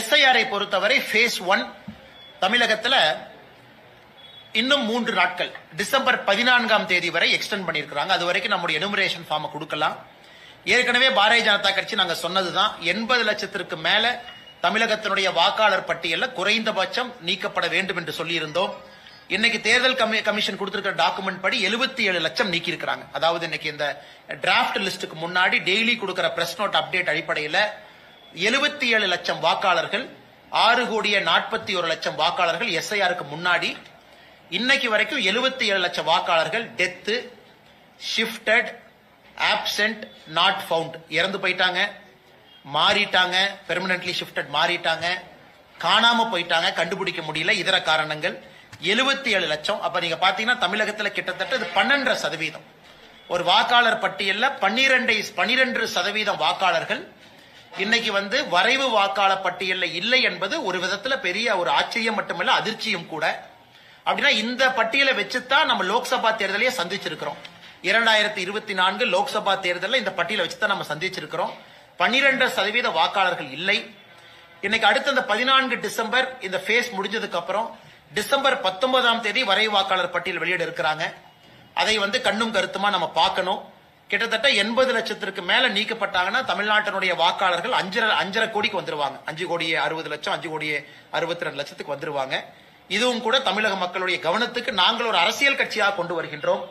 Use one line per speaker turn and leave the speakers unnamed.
எஸ்ஐஆரை பொறுத்தவரை ஃபேஸ் 1 தமிழகத்தில் இன்னும் 3 நாட்கள் டிசம்பர் 14ஆம் தேதி வரை எக்ஸ்டெண்ட் பண்ணியிருக்கிறாங்க. அது வரைக்கும் நம்முடைய எனுமரேஷன் ஃபார்மை கொடுக்கலாம். ஏற்கனவே பாரதிய ஜனதா கட்சி நாங்க சொன்னதுதான் 80 லட்சத்திற்கு மேல தமிழகத்தினுடைய வாக்காளர் பட்டியலில் குறைந்தபட்சம் நீக்கப்பட வேண்டும் என்று சொல்லியிருந்தோம். இன்னைக்கு தேர்தல் கமிஷன் கொடுத்திருக்கிற டாக்குமெண்ட் படி 77 லட்சம் நீக்கி இருக்கிறாங்க. அதாவது இன்னைக்கு இந்த டிராப்ட் லிஸ்டுக்கு முன்னாடி டெய்லி கொடுக்கிற பிரஸ் நோட் அப்டேட் அடிப்படையில் 77 லட்சம் வாக்காளர்கள் 6,41 லட்சம் வாக்காளர்கள் எஸ்ஐஆருக்கு முன்னாடி இன்னைக்கு வரைக்கும் 77 லட்சம் வாக்காளர்கள் death, shifted, absent, not found இறந்து போயிட்டாங்க, மாறிட்டாங்க, பெர்மனன்ட்லி ஷிஃப்டட் மாறிட்டாங்க, காணாம போயிட்டாங்க, கண்டுபிடிக்க முடியல, இதர காரணங்கள் 77 லட்சம். அப்ப நீங்க பாத்தீங்கன்னா தமிழகத்தில் கிட்டத்தட்ட 12%. ஒரு வாக்காளர் பட்டியலில் 12% வாக்காளர்கள் இன்னைக்கு வரைவு வாக்காளர் பட்டியலில் இல்லை என்பது ஒரு விதத்தில் பெரிய ஒரு ஆச்சரியம் மட்டுமல்ல, அதிர்ச்சியும் கூட. அப்படின்னா இந்த பட்டியலை வச்சுதான் நம்ம லோக்சபா தேர்தலையே சந்திச்சிருக்கிறோம். 2024 லோக்சபா தேர்தலில் இந்த பட்டியலை வச்சுதான் நம்ம சந்திச்சிருக்கிறோம். 12% வாக்காளர்கள் இல்லை. இன்னைக்கு அடுத்த இந்த 14 டிசம்பர் இந்த ஃபேஸ் முடிஞ்சதுக்கு அப்புறம் டிசம்பர் 19ஆம் தேதி வரைவு வாக்காளர் பட்டியல் வெளியிட இருக்கிறாங்க. அதை கண்ணும் கருத்துமா நம்ம பார்க்கணும். கிட்டத்தட்ட 80 லட்சத்திற்கு மேல நீக்கப்பட்டாங்கன்னா தமிழ்நாட்டினுடைய வாக்காளர்கள் 5.5 கோடிக்கு வந்துருவாங்க. 5,60,00,000, 5,62 லட்சத்துக்கு வந்துருவாங்க. இதுவும் கூட தமிழக மக்களுடைய கவனத்துக்கு நாங்கள் ஒரு அரசியல் கட்சியாக கொண்டு வருகின்றோம்.